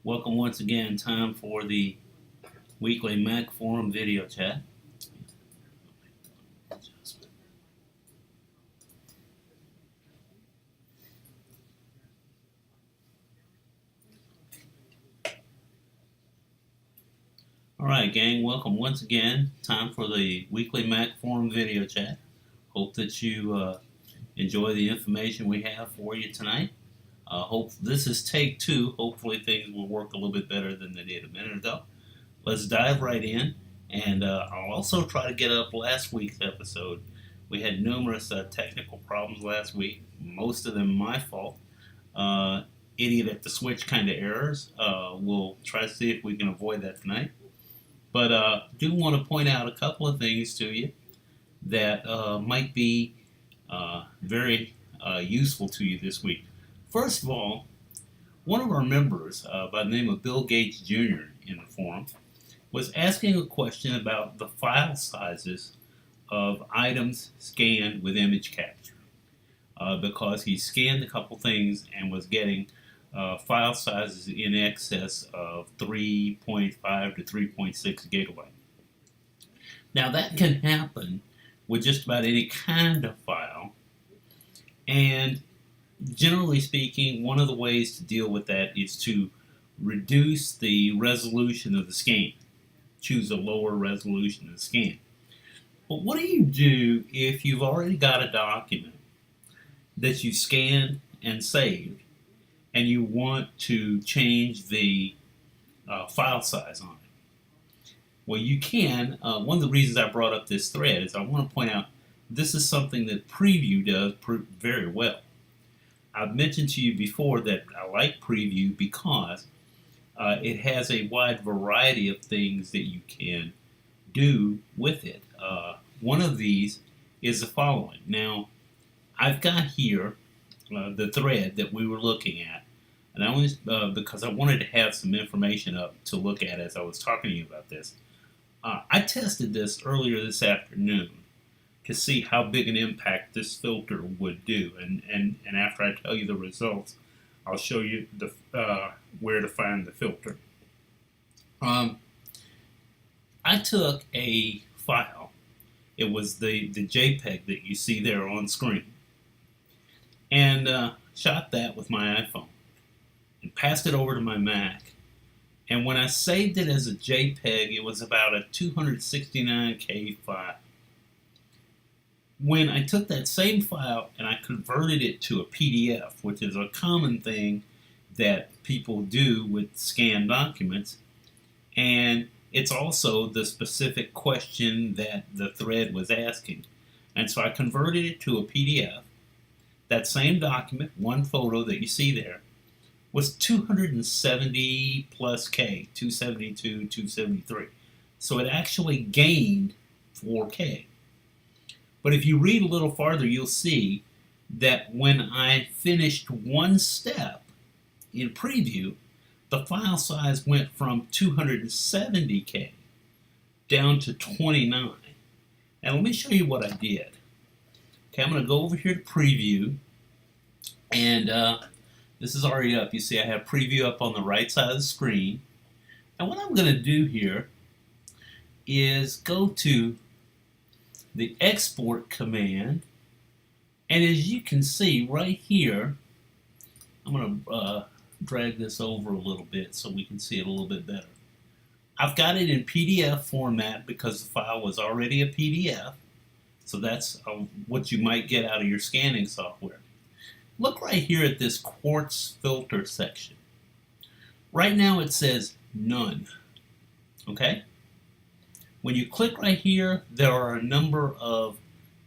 Welcome once again. Time for the weekly Mac Forum video chat. Alright, gang, welcome once again. Time for the weekly Mac Forum video chat. Hope that you enjoy the information we have for you tonight. Hope this is take two. Hopefully things will work a little bit better than they did a minute ago. Let's dive right in, and I'll also try to get up last week's episode. We had numerous technical problems last week, most of them my fault. Idiot at the switch kind of errors. We'll try to see if we can avoid that tonight. But do want to point out a couple of things to you that might be very useful to you this week. First of all, one of our members by the name of Bill Gates Jr. in the forum was asking a question about the file sizes of items scanned with image capture because he scanned a couple things and was getting file sizes in excess of 3.5 to 3.6 gigabyte. Now that can happen with just about any kind of file, and generally speaking, one of the ways to deal with that is to reduce the resolution of the scan. Choose a lower resolution of the scan. But what do you do if you've already got a document that you scanned and saved and you want to change the file size on it? Well, you can. One of the reasons I brought up this thread is I want to point out this is something that Preview does very well. I've mentioned to you before that I like Preview because it has a wide variety of things that you can do with it. One of these is the following. Now, I've got here the thread that we were looking at, and I was because I wanted to have some information up to look at as I was talking to you about this. I tested this earlier this afternoon to see how big an impact this filter would do, and after I tell you the results, I'll show you the where to find the filter. I took a file. It was the JPEG that you see there on screen, and shot that with my iPhone and passed it over to my Mac. And when I saved it as a JPEG, it was about a 269K file. When I took that same file and I converted it to a PDF, which is a common thing that people do with scanned documents, and it's also the specific question that the thread was asking. And so I converted it to a PDF. That same document, one photo that you see there, was 270 plus K, 272, 273. So it actually gained 4K. But if you read a little farther, you'll see that when I finished one step in Preview, the file size went from 270K down to 29. And let me show you what I did. Okay, I'm going to go over here to Preview, and this is already up. You see I have Preview up on the right side of the screen. And what I'm going to do here is go to the export command, and as you can see right here, I'm going to drag this over a little bit so we can see it a little bit better. I've got it in PDF format because the file was already a PDF, so that's what you might get out of your scanning software. Look right here at this quartz filter section. Right now it says none, okay? When you click right here, there are a number of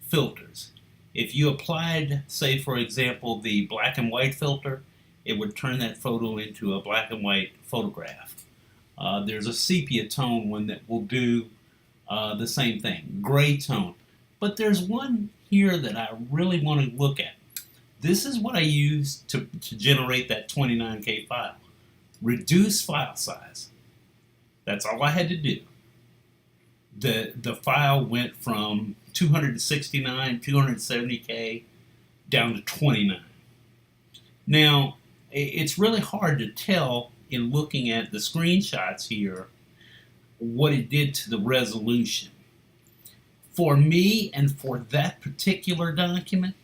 filters. If you applied, say for example, the black and white filter, it would turn that photo into a black and white photograph. There's a sepia tone one that will do the same thing, gray tone. But there's one here that I really want to look at. This is what I used to generate that 29K file. Reduce file size. That's all I had to do. The file went from 269, 270K down to 29. Now, it's really hard to tell in looking at the screenshots here what it did to the resolution. For me and for that particular document,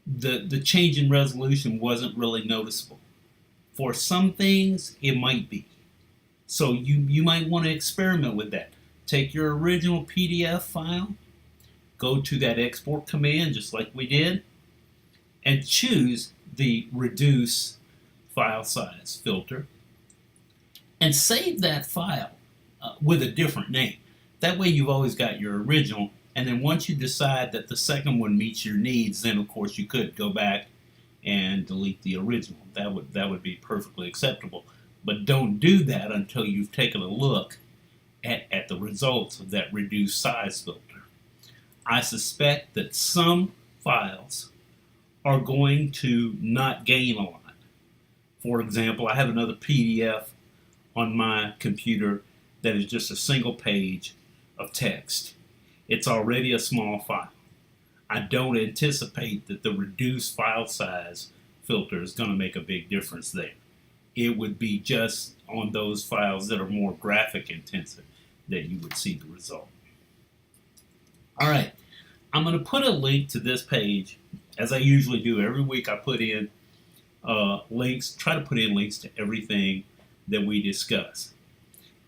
the change in resolution wasn't really noticeable. For some things, it might be. So you might want to experiment with that. Take your original PDF file, go to that export command just like we did, and choose the reduce file size filter, and save that file with a different name. That way you've always got your original, and then once you decide that the second one meets your needs, then of course you could go back and delete the original. That would be perfectly acceptable. But don't do that until you've taken a look at the results of that reduced size filter. I suspect that some files are going to not gain a lot. For example, I have another PDF on my computer that is just a single page of text. It's already a small file. I don't anticipate that the reduced file size filter is going to make a big difference there. It would be just on those files that are more graphic intensive that you would see the result. All right, I'm going to put a link to this page, as I usually do. Every week I put in links, try to put in links to everything that we discuss.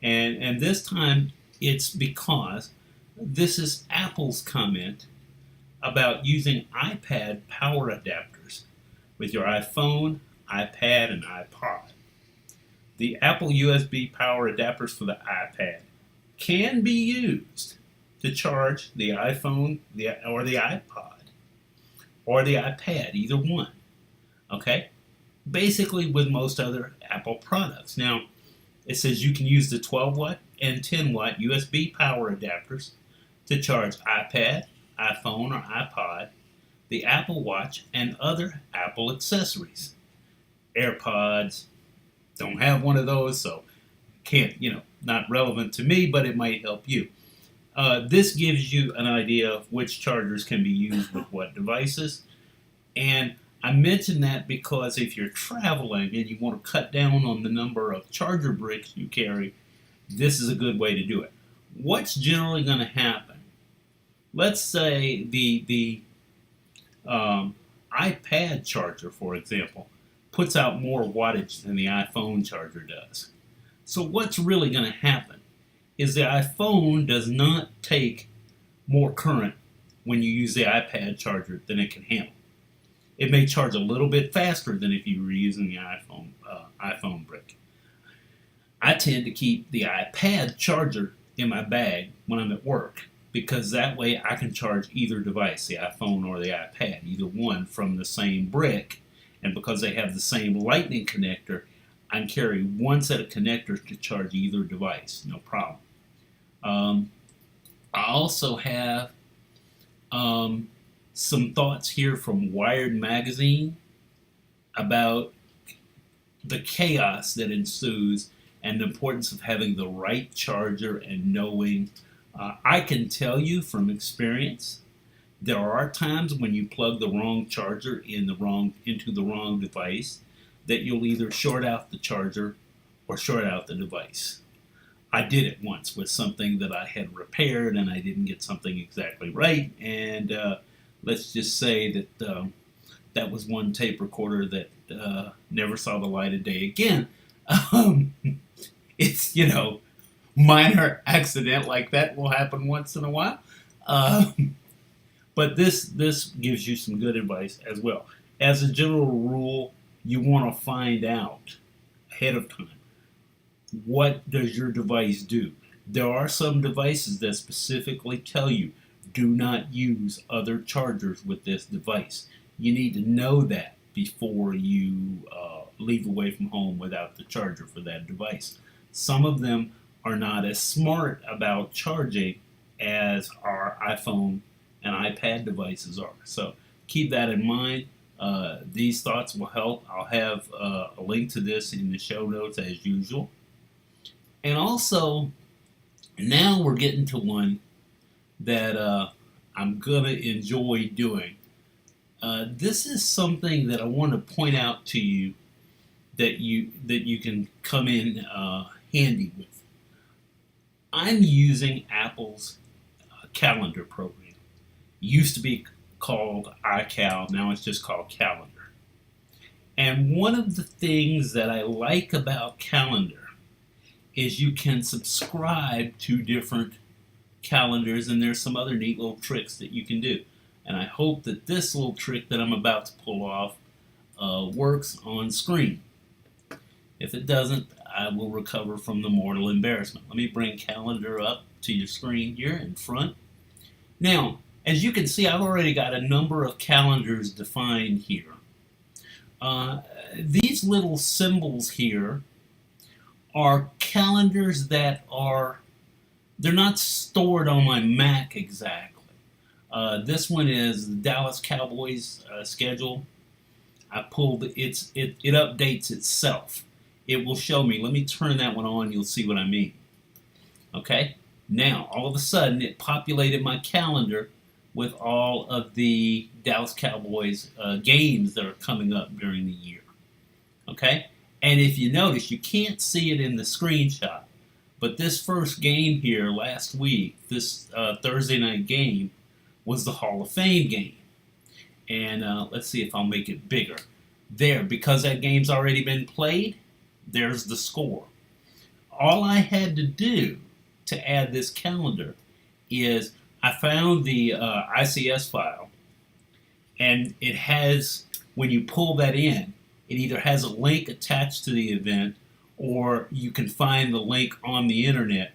And this time it's because this is Apple's comment about using iPad power adapters with your iPhone, iPad, and iPod. The Apple USB power adapters for the iPad can be used to charge the iPhone or the iPod or the iPad, either one. Okay? Basically with most other Apple products. Now, it says you can use the 12 watt and 10 watt USB power adapters to charge iPad, iPhone, or iPod, the Apple Watch, and other Apple accessories. AirPods, don't have one of those, so can't, not relevant to me, but it might help you. This gives you an idea of which chargers can be used with what devices. And I mention that because if you're traveling and you want to cut down on the number of charger bricks you carry, this is a good way to do it. What's generally going to happen? Let's say the iPad charger, for example, puts out more wattage than the iPhone charger does. So what's really going to happen is the iPhone does not take more current when you use the iPad charger than it can handle. It may charge a little bit faster than if you were using the iPhone brick. I tend to keep the iPad charger in my bag when I'm at work, because that way I can charge either device, the iPhone or the iPad, either one, from the same brick. And because they have the same lightning connector, I can carry one set of connectors to charge either device, no problem. I also have some thoughts here from Wired Magazine about the chaos that ensues and the importance of having the right charger and knowing. I can tell you from experience, there are times when you plug the wrong charger into the wrong device that you'll either short out the charger or short out the device. I did it once with something that I had repaired and I didn't get something exactly right, and let's just say that that was one tape recorder that never saw the light of day again. It's, minor accident like that will happen once in a while. But this gives you some good advice as well. As a general rule, you want to find out ahead of time, what does your device do? There are some devices that specifically tell you, do not use other chargers with this device. You need to know that before you leave away from home without the charger for that device. Some of them are not as smart about charging as our iPhone and iPad devices are. So keep that in mind. These thoughts will help. I'll have a link to this in the show notes as usual. And also, now we're getting to one that I'm going to enjoy doing. This is something that I want to point out to you that you can come in handy with. I'm using Apple's calendar program. Used to be called iCal, now it's just called Calendar. And one of the things that I like about Calendar is you can subscribe to different calendars, and there's some other neat little tricks that you can do. And I hope that this little trick that I'm about to pull off works on screen. If it doesn't, I will recover from the mortal embarrassment. Let me bring Calendar up to your screen here in front. Now, as you can see, I've already got a number of calendars defined here. These little symbols here are calendars that they're not stored on my Mac exactly. This one is the Dallas Cowboys schedule. I pulled it updates itself. It will show me. Let me turn that one on. You'll see what I mean. Okay. Now, all of a sudden, it populated my calendar with all of the Dallas Cowboys games that are coming up during the year. Okay. And if you notice, you can't see it in the screenshot, but this first game here last week, this Thursday night game, was the Hall of Fame game. And let's see if I'll make it bigger. There, because that game's already been played, there's the score. All I had to do to add this calendar is I found the ICS file, and it has, when you pull that in, it either has a link attached to the event, or you can find the link on the internet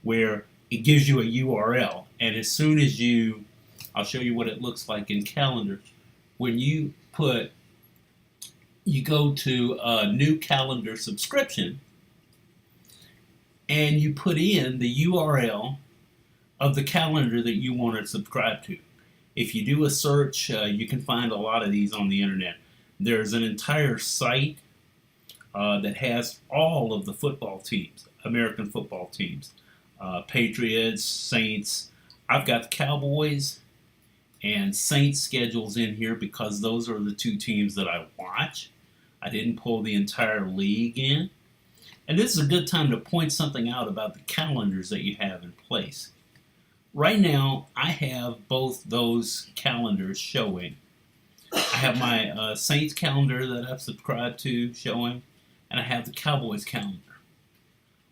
where it gives you a URL. And as soon as I'll show you what it looks like in Calendar. When you go to a new calendar subscription, and you put in the URL of the calendar that you want to subscribe to. If you do a search, you can find a lot of these on the internet. There's an entire site that has all of the football teams, American football teams, Patriots, Saints. I've got Cowboys and Saints schedules in here because those are the two teams that I watch. I didn't pull the entire league in. And this is a good time to point something out about the calendars that you have in place. Right now, I have both those calendars showing. I have my Saints calendar that I've subscribed to showing, and I have the Cowboys calendar.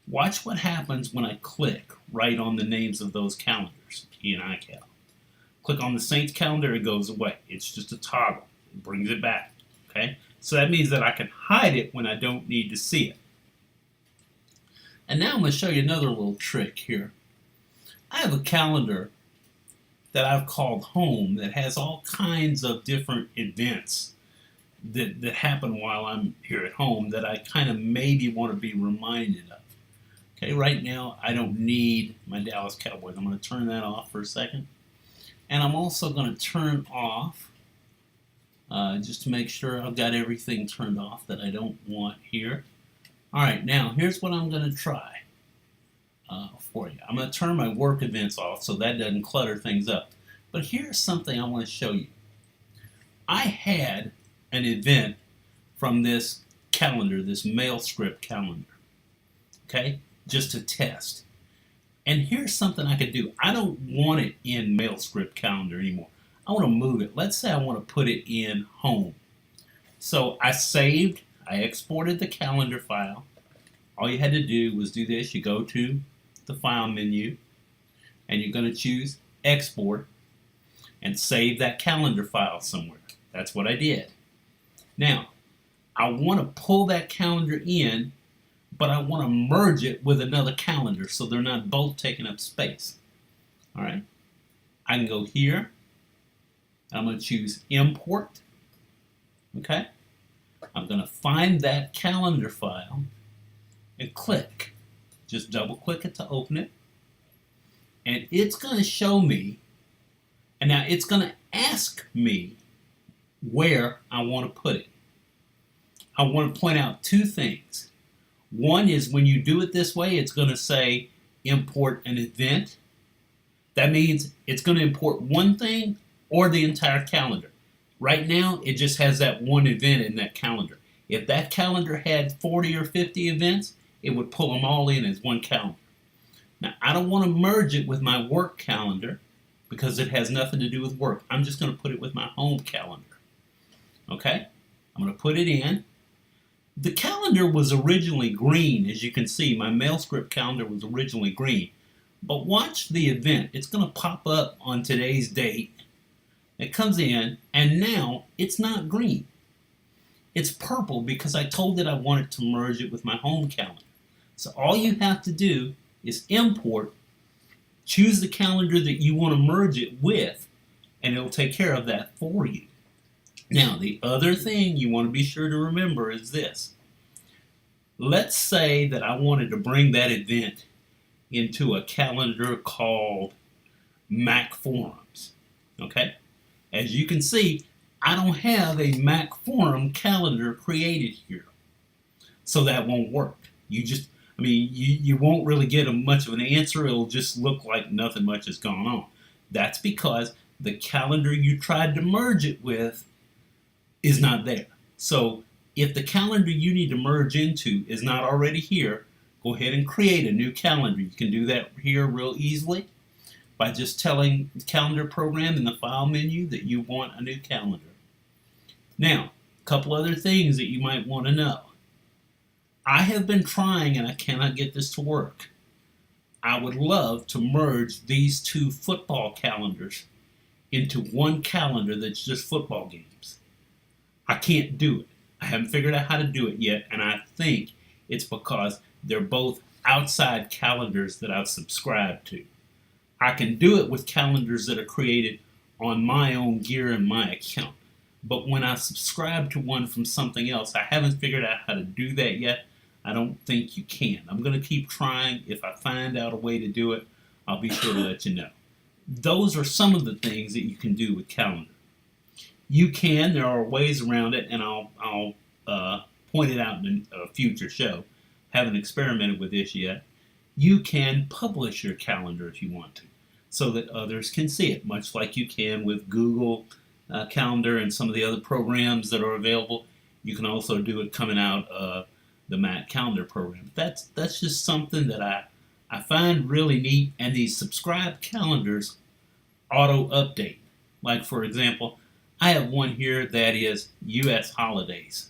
Watch what happens when I click right on the names of those calendars in iCal. Click on the Saints calendar, it goes away. It's just a toggle. It brings it back. Okay? So that means that I can hide it when I don't need to see it. And now I'm going to show you another little trick here. I have a calendar that I've called Home that has all kinds of different events that happen while I'm here at home that I kind of maybe want to be reminded of. Okay, right now I don't need my Dallas Cowboys. I'm going to turn that off for a second. And I'm also going to turn off, just to make sure I've got everything turned off that I don't want here. All right, now here's what I'm going to try for you. I'm going to turn my work events off so that doesn't clutter things up. But here's something I want to show you. I had an event from this calendar, this MailScript calendar, okay, just to test. And here's something I could do. I don't want it in MailScript calendar anymore. I want to move it. Let's say I want to put it in Home. So I exported the calendar file. All you had to do was do this. You go to the File menu, and you're going to choose Export and save that calendar file somewhere. That's what I did. Now, I want to pull that calendar in, but I want to merge it with another calendar so they're not both taking up space. All right. I can go here. I'm going to choose Import. Okay. I'm going to find that calendar file and click. Just double click it to open it. And it's going to show me, and now it's going to ask me where I want to put it. I want to point out two things. One is when you do it this way, it's going to say import an event. That means it's going to import one thing or the entire calendar. Right now, it just has that one event in that calendar. If that calendar had 40 or 50 events, it would pull them all in as one calendar. Now, I don't want to merge it with my work calendar because it has nothing to do with work. I'm just going to put it with my home calendar. Okay? I'm going to put it in. The calendar was originally green, as you can see. My MailScript calendar was originally green. But watch the event. It's going to pop up on today's date. It comes in, and now it's not green. It's purple because I told it I wanted to merge it with my home calendar. So all you have to do is import, choose the calendar that you want to merge it with, and it'll take care of that for you. Now, the other thing you want to be sure to remember is this. Let's say that I wanted to bring that event into a calendar called Mac Forums. Okay? As you can see, I don't have a Mac Forum calendar created here. So that won't work. You won't really get much of an answer. It'll just look like nothing much has gone on. That's because the calendar you tried to merge it with is not there. So if the calendar you need to merge into is not already here, go ahead and create a new calendar. You can do that here real easily by just telling the calendar program in the file menu that you want a new calendar. Now, a couple other things that you might want to know. I have been trying and I cannot get this to work. I would love to merge these two football calendars into one calendar that's just football games. I can't do it. I haven't figured out how to do it yet, and I think it's because they're both outside calendars that I've subscribed to. I can do it with calendars that are created on my own gear and my account. But when I subscribe to one from something else, I haven't figured out how to do that yet. I don't think you can. I'm going to keep trying. If I find out a way to do it, I'll be sure to let you know. Those are some of the things that you can do with calendar. There are ways around it, and I'll point it out in a future show. Haven't experimented with this yet. You can publish your calendar if you want to, so that others can see it, much like you can with Google Calendar and some of the other programs that are available. You can also do it coming out of the Mac Calendar program. That's just something that I find really neat, and these subscribed calendars auto-update. Like, for example, I have one here that is U.S. holidays.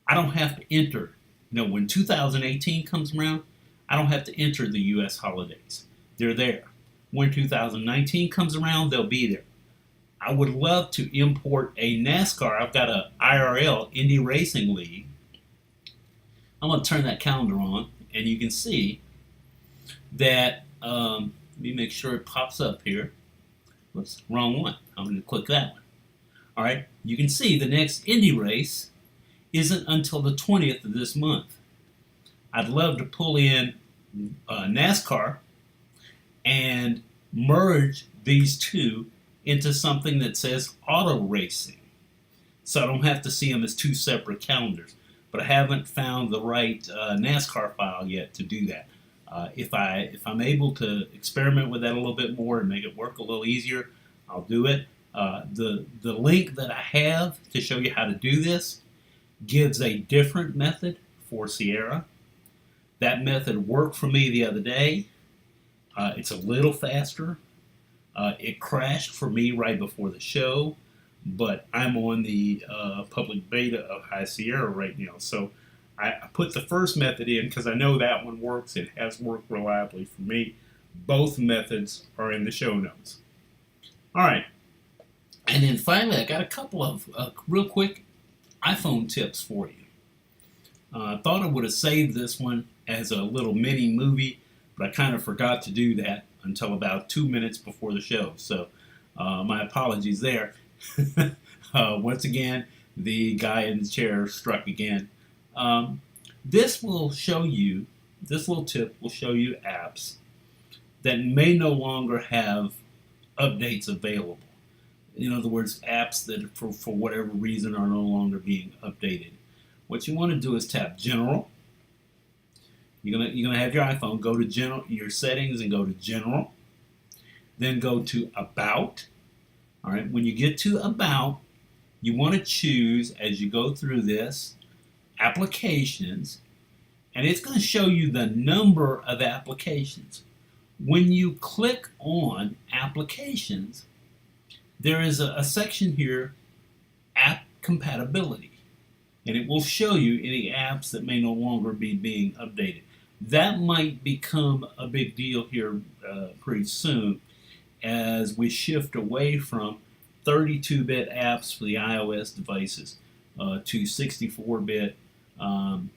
I don't have to enter, when 2018 comes around, I don't have to enter the U.S. holidays. They're there. When 2019 comes around, they'll be there. I would love to import a NASCAR. I've got a IRL, Indy Racing League. I'm going to turn that calendar on, and you can see that, let me make sure it pops up here. Whoops, wrong one. I'm going to click that one. All right, you can see the next Indy race isn't until the 20th of this month. I'd love to pull in NASCAR and merge these two into something that says auto racing, so I don't have to see them as two separate calendars. But I haven't found the right NASCAR file yet to do that. If I'm able to experiment with that a little bit more and make it work a little easier, I'll do it. The link that I have to show you how to do this gives a different method for Sierra. That method worked for me the other day. It's a little faster. It crashed for me right before the show, but I'm on the public beta of High Sierra right now. So I put the first method in because I know that one works. It has worked reliably for me. Both methods are in the show notes. All right. And then finally, I got a couple of real quick iPhone tips for you. I thought I would have saved this one as a little mini movie, but I kind of forgot to do that until about 2 minutes before the show. So my apologies there. Once again, the guy in the chair struck again. This little tip will show you apps that may no longer have updates available. In other words, apps that for whatever reason are no longer being updated. What you want to do is tap General. You're gonna have your iPhone, go to General, your settings, and go to General. Then go to About. All right. When you get to About, you want to choose, as you go through this, applications, and it's going to show you the number of applications. When you click on applications, there is a section here, app compatibility, and it will show you any apps that may no longer be being updated. That might become a big deal here pretty soon as we shift away from 32-bit apps for the iOS devices to 64-bit. I'm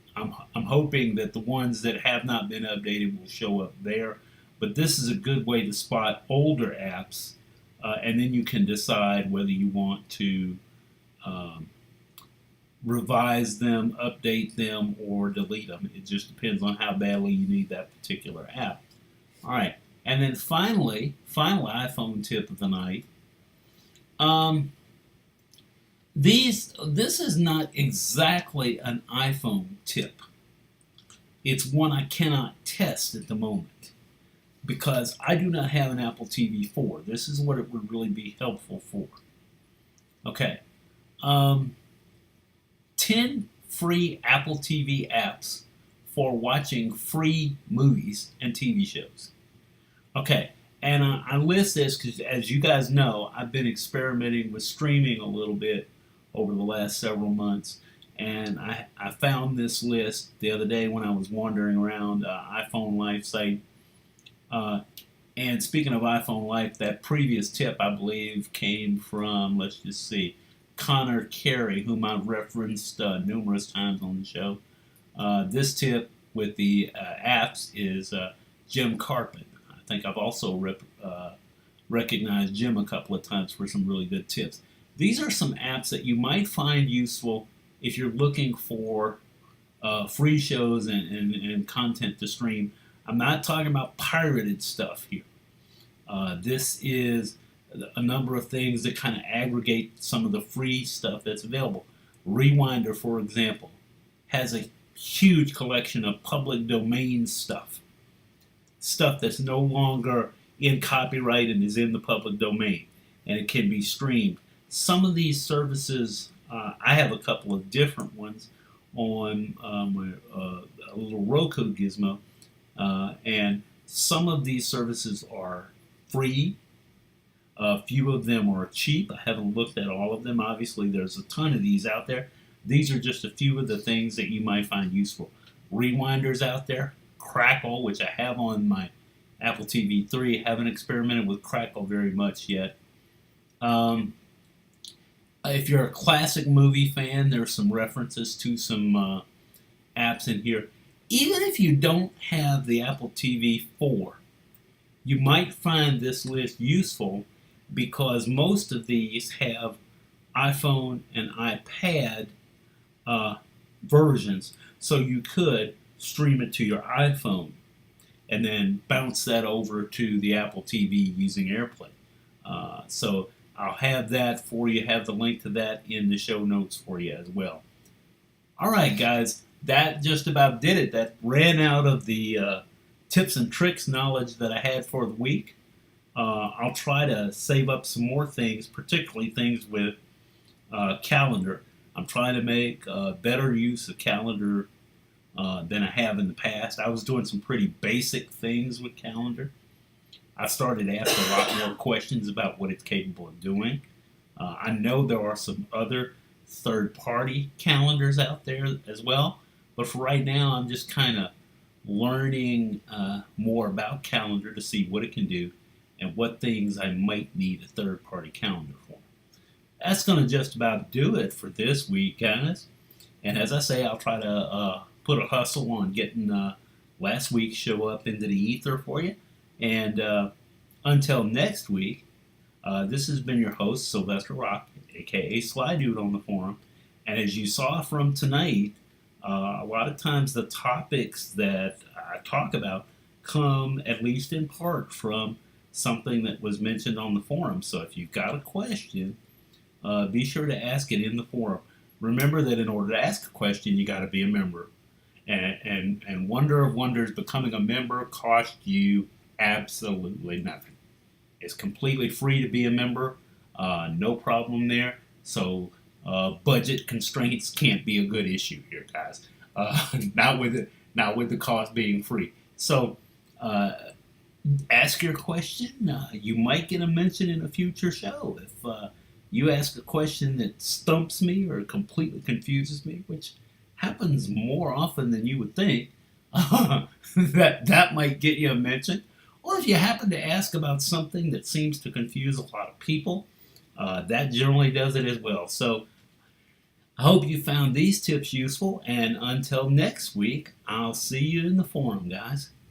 hoping that the ones that have not been updated will show up there, but this is a good way to spot older apps, and then you can decide whether you want to revise them, update them, or delete them. It just depends on how badly you need that particular app. All right, and then final iPhone tip of the night. This is not exactly an iPhone tip. It's one I cannot test at the moment because I do not have an Apple TV 4. This is what it would really be helpful for. Okay. 10 free Apple TV apps for watching free movies and TV shows. Okay, and I list this because, as you guys know, I've been experimenting with streaming a little bit over the last several months, and I found this list the other day when I was wandering around iPhone Life site. And speaking of iPhone Life, that previous tip, I believe, came from, let's just see, Connor Carey, whom I've referenced numerous times on the show. This tip with the apps is Jim Carpet. I think I've also recognized Jim a couple of times for some really good tips. These are some apps that you might find useful if you're looking for free shows and content to stream. I'm not talking about pirated stuff here. This is a number of things that kind of aggregate some of the free stuff that's available. Rewinder, for example, has a huge collection of public domain stuff that's no longer in copyright and is in the public domain, and it can be streamed. Some of these services, I have a couple of different ones on a little Roku gizmo, and some of these services are free. A few of them are cheap. I haven't looked at all of them. Obviously, there's a ton of these out there. These are just a few of the things that you might find useful. Rewinders out there. Crackle, which I have on my Apple TV 3. Haven't experimented with Crackle very much yet. If you're a classic movie fan, there's some references to some apps in here. Even if you don't have the Apple TV 4, you might find this list useful because most of these have iPhone and iPad versions. So you could stream it to your iPhone and then bounce that over to the Apple TV using AirPlay. So I'll have that for you, have the link to that in the show notes for you as well. All right, guys, that just about did it. That ran out of the tips and tricks knowledge that I had for the week. I'll try to save up some more things, particularly things with calendar. I'm trying to make better use of calendar than I have in the past. I was doing some pretty basic things with calendar. I started asking a lot more questions about what it's capable of doing. I know there are some other third-party calendars out there as well, but for right now, I'm just kind of learning more about calendar to see what it can do and what things I might need a third-party calendar for. That's going to just about do it for this week, guys. And as I say, I'll try to put a hustle on getting last week's show up into the ether for you. And until next week, this has been your host, Sylvester Rock, a.k.a. Sly Dude on the forum. And as you saw from tonight, a lot of times the topics that I talk about come, at least in part, from something that was mentioned on the forum. So if you've got a question, be sure to ask it in the forum. Remember that in order to ask a question, you got to be a member. And wonder of wonders, becoming a member costs you absolutely nothing. It's completely free to be a member. No problem there. So budget constraints can't be a good issue here, guys. Not with the cost being free. So ask your question. You might get a mention in a future show if you ask a question that stumps me or completely confuses me, which happens more often than you would think. That might get you a mention. Or if you happen to ask about something that seems to confuse a lot of people, that generally does it as well. So I hope you found these tips useful, and until next week, I'll see you in the forum, guys.